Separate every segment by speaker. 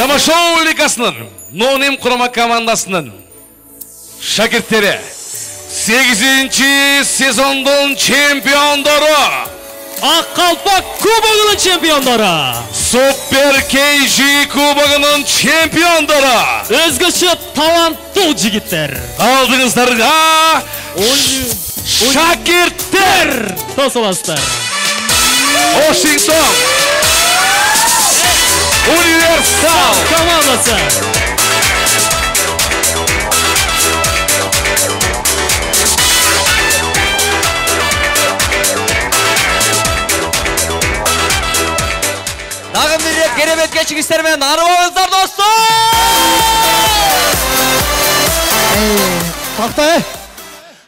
Speaker 1: Тамашоу лигасының Нонем құрама командасының шәкірттері 8-ші сезондың чемпиондары
Speaker 2: Ақ Қалпақ кубогының чемпиондары
Speaker 1: Супер KG кубогының чемпиондары
Speaker 2: өзгөчө талантты жігіттер
Speaker 1: алдыңыздарға шәкірттер
Speaker 2: тосыластар
Speaker 1: Washington Универсал
Speaker 2: командасы
Speaker 3: Дагы бир рет керемет кечигиштер менен арыбаңыздар достор.
Speaker 4: Токтой.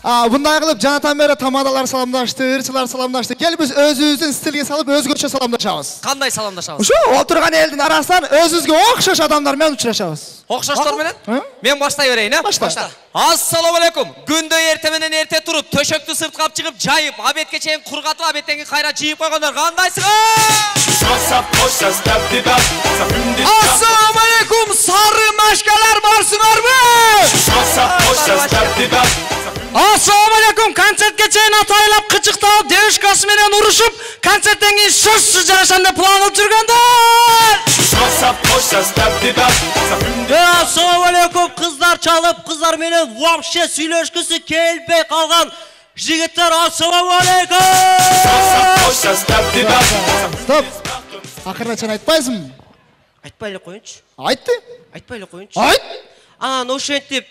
Speaker 4: Bunday qilib Jonatan beri tamadalar salamlaştı, ırçılar salamlaştı. Gel biz özümüzün stilge salıp özgöçe salamlaşabız.
Speaker 3: Qanday salamlaşabız?
Speaker 4: Şu oturgan eldin arasından özümüzge okşaş adamlar menен uçraşabız.
Speaker 3: Okşaşlar menен? Men başlay bereyин, ha?
Speaker 4: Başla.
Speaker 3: Assalamu alaykum. Gündö erте менен erте туруп, төшөктү сырткап чыгып, жайып, абетке чейин кургатып, абеттен кийин кайра жыйып койгондар. Кандайсыңар? Assalamu alaykum. Sarı maşkalar barsыңарбы?
Speaker 2: Assalamu alaykum. Konsertke чейин атайлап, кычыктап, девушкасы менен урушуп, концерттен кийин сөзсүз жарашам деп план кылып жүргөндөр. Assalamu alaykum. Kızlar çalıp, kızlar menен вообще сүйлөшкүсү келбей калган жигиттер. Assalamu alaykum.
Speaker 4: Stop. Акырда сен айтпайсың?
Speaker 3: Айтпай эле коюнчу.
Speaker 4: Айтты?
Speaker 3: Айтпай эле коюнчу.
Speaker 4: Айт.
Speaker 3: Анан ошентип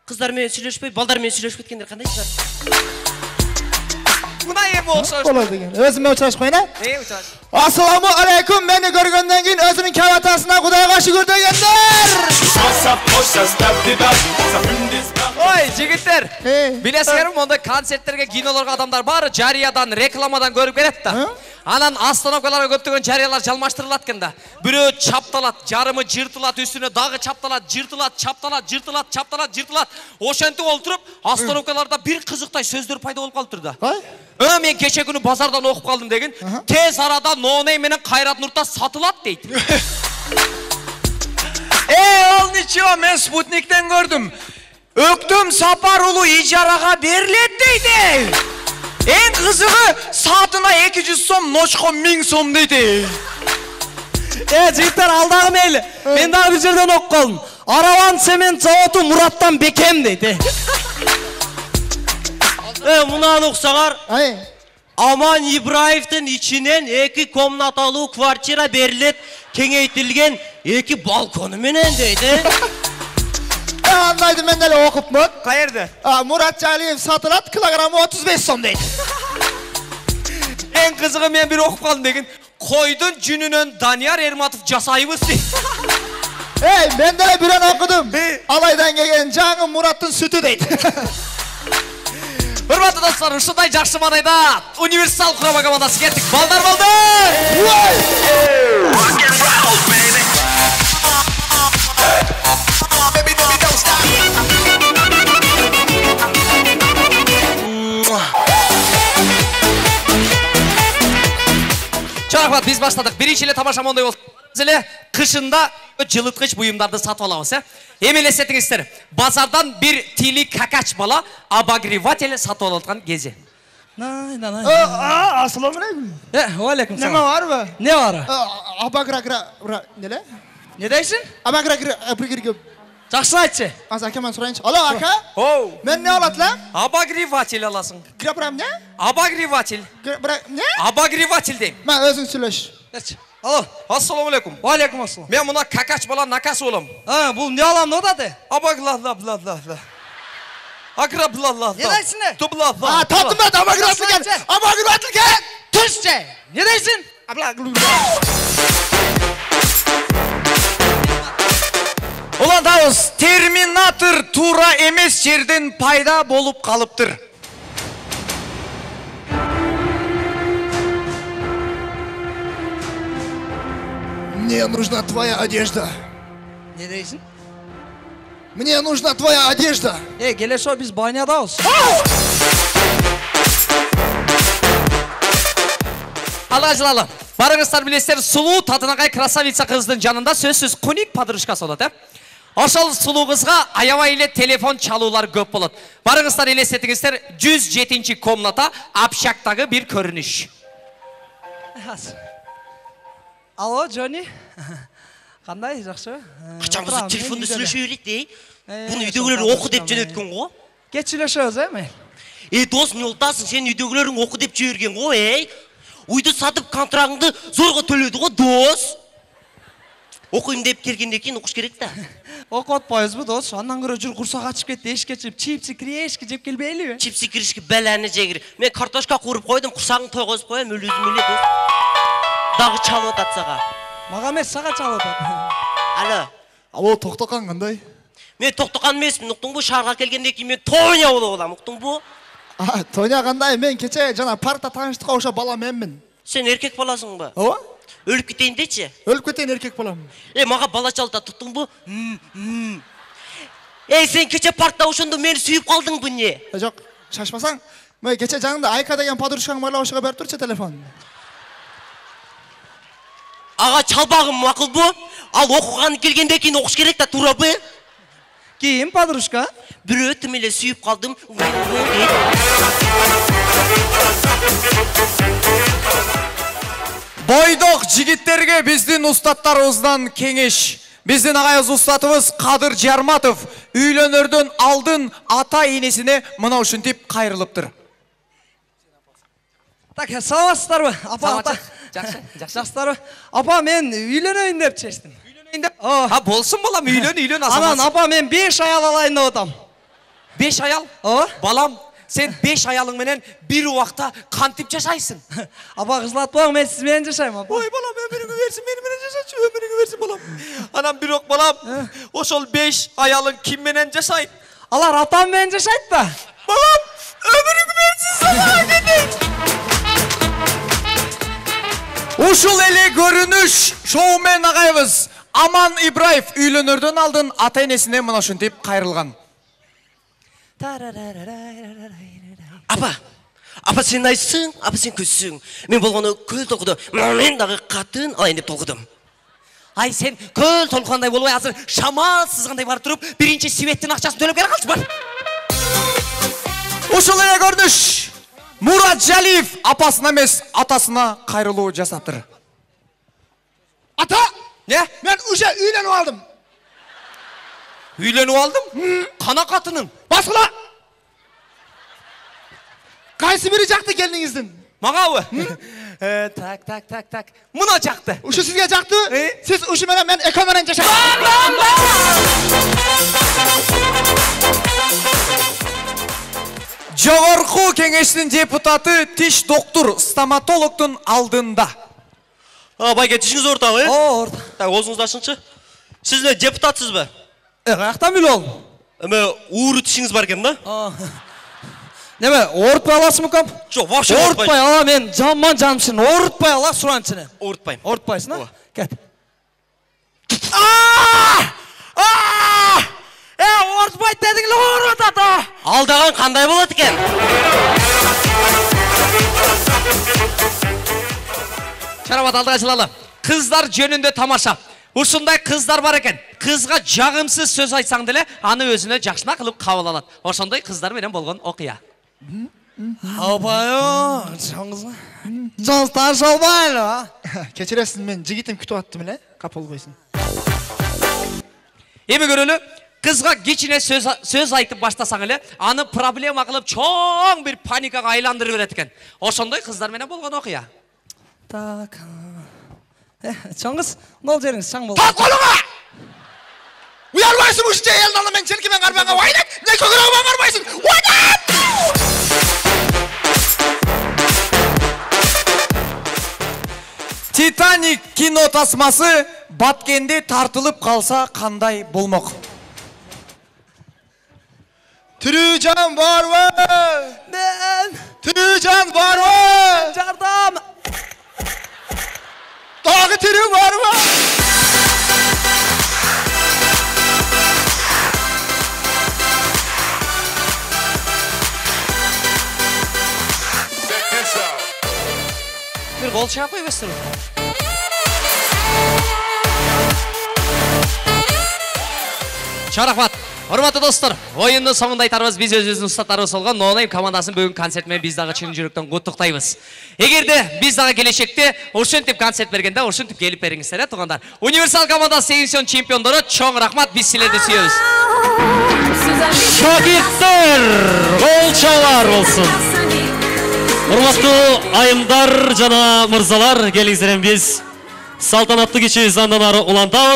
Speaker 3: кыздар менен сүйлөшпөй, балдар менен сүйлөшүп кеткендер кандайсыңар? Мына эми окшош.
Speaker 4: Болот деген. Өзүмө учурашып коюн, а?
Speaker 3: Учураш.
Speaker 4: Assalamu alaykum. Meni görgönden keyin özünün kavatasına Kudayga şükür degender.
Speaker 3: Ой, жигиттер. Билесиңерби, мондай концерттерге, кинолорго адамдар баары жарыядан, рекламадан көрүп келет да. Анан остановкаларга көптөгөн жарыялар жалмаштырылат экен да. Бирөө чапталат, жарымы жыртылат, үстүнө дагы чапталат, жыртылат, чапталат, жыртылат, чапталат, жыртылат. Ошентип олтуруп, остановкаларда бир кызыктай сөздөр пайда болуп калыптыр да. Мен кече күнү базардан окуп калдым деген, тез арада Ноней менен Кайрат Нуртас сатылат дейт.
Speaker 5: Ал ничего, мен спутниктен көрдүм. Өктөм Сапар улу ижарага берилет дейди. Эң кызыгы саатына 200 сом, ночко 1000 сом дейди.
Speaker 2: Жигиттер, алдагы мейли. Мен дагы бир жерден окуп калдым. Араван цемент заводу Мураттан бекем дейди. Мунаны уксаңар. Аман Ибраевдин ичинен 2 комнаталуу квартира берилет, кеңейтилген 2 балкону менен дейди.
Speaker 4: Anlaydım ben de okup mu?
Speaker 5: Каерде?
Speaker 4: Murat Caliyev satılat kilogramı 35 som deydi.
Speaker 3: Эң кызыгы мен бир окуп калдым деген, койдун жүнүнөн Данияр Эрматов жасайбыз дейт.
Speaker 4: Ben de bir an okudum. Alaydan gelen canım Murat'ın sütü deydi.
Speaker 3: Hurmatly dostlar, ушундай жакшы маңайда универсал курама командасы кеттик. Балдар болду. Чарахмат, биз баштадык. Биринчи эле тамаша мондай болду. Эле кышында жылыткыч буюмдарды сатып алабыз, Эмелесетиңиздер, базардан бир тили какач бала обогреватель сатып алаткан кези.
Speaker 4: Assalamu alaikum.
Speaker 2: Алейкум
Speaker 4: Neme var mı?
Speaker 2: Ne var?
Speaker 4: Nele?
Speaker 2: Ne deysin?
Speaker 4: Abagra.
Speaker 2: Жакшы айтчы.
Speaker 4: Az aka ben sorayınç. Alo aka. Ben ne alat lan?
Speaker 3: Обогреватель аласың.
Speaker 4: Grabram ne?
Speaker 3: Обогреватель.
Speaker 4: Ne?
Speaker 3: Обогреватель дейм.
Speaker 4: Ben özün söyleş.
Speaker 3: Алло, ассаламу алейкум.
Speaker 2: Алейкум ассалам.
Speaker 3: Мен мына какач бала накас болом.
Speaker 2: Бул не алам да де?
Speaker 3: Обогла-ла-ла-ла-ла. Агра-бла-ла-ла.
Speaker 2: Ne deysin ne?
Speaker 3: Тубла-ла.
Speaker 4: Tatlım ben abagravatlı gel. Abagravatlı gel.
Speaker 2: Türkçe. Ne deysin?
Speaker 5: Улан дауыс, терминатор тура эмес жерден пайда болуп калыптыр.
Speaker 4: Мне нужна твоя одежда.
Speaker 2: Ne deysin?
Speaker 4: Мне нужна твоя одежда.
Speaker 2: Gelişo biz banyadayız.
Speaker 3: Alacılalım. Барыңыздар білесіздер, сұлу татынағай красавица қыздың жанында сөзсіз құник подружкасы болады. Ошол сұлу қызға аябай эле телефон чалуулар көп болады. Барыңыздар елестетіңіздер, 107-ші комната общактагы бір көрүнүш.
Speaker 2: Алло, Джонни. Қандай, жақсы?
Speaker 6: Қачанбызды телефонды сөйлеші өрет, Бұны үйдегілер оқы деп жөнөткөн го?
Speaker 2: Кет сөйлешөбүз, мен?
Speaker 6: Дос, не олтасың, сен үйдегілерің оқы деп жөнөрген го, Үйді сатып контрагыңды зорға төлөдү го, дос. Оқыйын деп келгенде кейін оқыш керек та.
Speaker 2: Оқы отпайыз бұ, дос. Андан көрі жүр құрсақ ашып кетті, ешке жеп, чипсы кирешкі жеп келбейлі бе?
Speaker 6: Чипсы кирешкі бәләні жегір. Мен картошка қуырып қойдым, құрсағын тойғызып қойым, өлі-өзім өле, дос. Дағы чалы отатсаға.
Speaker 2: Маған мен саға чалы отат.
Speaker 6: Ало.
Speaker 4: Алло, тоқтоқан қандай?
Speaker 6: Мен тоқтоқан емеспін, ұқтың бұ, шарға келгенде кейін мен Тоня болу болам, ұқтың бұ?
Speaker 4: Тоня қандай, мен кече жана паркта таныштыққа оша бала менмін.
Speaker 6: Сен еркек баласың ба?
Speaker 4: Ова?
Speaker 6: Өліп кетейін дече?
Speaker 4: Өліп кетейін еркек балам.
Speaker 6: Маға бала чалта тұттың бұ? Сен кече паркта ошонда мені сүйіп қалдың бұ не?
Speaker 4: Жоқ, шашпасаң, мен кече жаңында Айка деген подружкаң барла ошыға бәріп тұрчы телефон.
Speaker 6: Аға чалбағым мақыл бұ? Ал оқыған келгенде кейін оқыш керек та тура бұ?
Speaker 2: Кейін, подружка?
Speaker 6: Бір өтімеле сүйіп қалдым.
Speaker 5: Бойдоқ жігіттерге біздің ұстаттарымыздан кеңеш. Біздің ағайыз ұстатымыз Қадыр Жарматов үйленерден алдын ата енесіне мынау шынтеп қайрылыптыр.
Speaker 2: Так, саламатсыздар бы? Апа,
Speaker 3: Жақсылар бы?
Speaker 2: Апа, мен үйленейін деп шештім.
Speaker 3: Болсын балам, үйлен,
Speaker 2: Анан, апа, мен 5 аял алайын деп отам.
Speaker 3: 5 аял? Балам, сен 5 аялың менен бір уақта қантип жашайсың.
Speaker 2: Апа, қызлатпаң, мен сізбен жашайым, апа.
Speaker 3: Ой, балам, өміріңі версін, менімен жашашы, өміріңі версін, балам. Анам бір оқ, балам, ошол 5 аялың кимменен жашайын?
Speaker 2: Алар атаммен жашайды да.
Speaker 3: Балам, өміріңі версін, саған кетейін.
Speaker 5: Ушул эле көрүнүш шоумен ағайбыз Аман Ибраев үйленерден алдын ата енесіне мына шынтеп қайрылған.
Speaker 6: Апа сен айсың, апа сен көзсің. Мен болғаны көл толқыды, мен дағы қатын алайын деп толқыдым.
Speaker 3: Ай, сен көл толқығандай болуай, азыр шамал сызғандай барып тұрып, бірінші светтің ақшасын төлеп келе қалшы бар.
Speaker 5: Ушул эле көрүнүш Мурат Жалиев апасына емес атасына қайрылуу жасаптыр.
Speaker 4: Ата!
Speaker 3: Не?
Speaker 4: Мен уже үйленіп алдым.
Speaker 3: Үйленіп алдым? Қана қатының?
Speaker 4: Басқыла! Қайсы бірі жақты келдіңіздің?
Speaker 3: Маға ой? Так. Мұна жақты.
Speaker 4: Ұшы сізге жақты? Сіз ұшы мен экоменен жашайын.
Speaker 5: Жогорку кеңештин депутаты тиш доктор стоматологтун алдында.
Speaker 6: Байке, тишіңіз орта,
Speaker 2: Орта.
Speaker 6: Так, өзіңізді ашыншы. Сіз не депутатсыз ба?
Speaker 2: Қаяқтан білі ол?
Speaker 6: Уыры тишіңіз бар кен, да?
Speaker 2: Неме, орытпай аласың мүкам?
Speaker 6: Жоқ, вообще
Speaker 2: орытпай ала, мен жаман жанымшын. Орытпай ала, сұраншыны.
Speaker 6: Орытпайым.
Speaker 2: Орытпайсың, а? Кәт. Орытпай дедіңілі орытады.
Speaker 6: Алдаған қандай болады кен?
Speaker 3: Шарабат алдыға жылалы. Қыздар жөнінде тамаша. Ушундай қыздар бар екен. Қызға жағымсыз сөз айтсаң деле, аны өзіне жақшына қылып қабыл алады. Ошондой қыздар менен болгон окуя.
Speaker 2: Апайо, жонстар жолбайлы.
Speaker 4: Кечересін, мен жігітім күтіп аттым еле, қапыл қойсын.
Speaker 3: Эми көрөлү, қызға кичине сөз айтып баштасаң эле, аны проблема кылып чоң бир паникага айландырып берет экен. Ошондой қыздар менен болгон окуя.
Speaker 2: Так. Чоңыз, нол жеріңіз чаң болды.
Speaker 4: Тақ қолыңа! Уялбайсың үшінше елді алды мен желкемен қарбанға ойнап, не көкірағыма қарбайсың. Ойнап!
Speaker 5: Титаник кино тасмасы баткенде тартылып қалса қандай болмақ?
Speaker 4: Тірі жан бар ма?
Speaker 2: Мен!
Speaker 4: Тірі жан бар ма?
Speaker 2: Жардам!
Speaker 4: Дағы тірі бар ма?
Speaker 3: Bir gol şey yapıyor gösterin. Чоң рахмат. Урматтуу достор, оюндун соңунда айтарбыз, биз өзүбүздүн устаттарыбыз болгон No Name командасын бүгүн концерт менен биз дагы чын жүрөктөн куттуктайбыз. Эгерде биз дагы келечекте ушинтип концерт бергенде ушинтип келип бериңиздер, туугандар. Универсал командасы сегизинчи чемпиондору, чоң рахмат, биз силерди сүйөбүз.
Speaker 2: Шакирттер, колчалар болсун. Урматтуу айымдар жана мырзалар, келиңиздер, биз салтанаттуу кечи занданары улантабыз.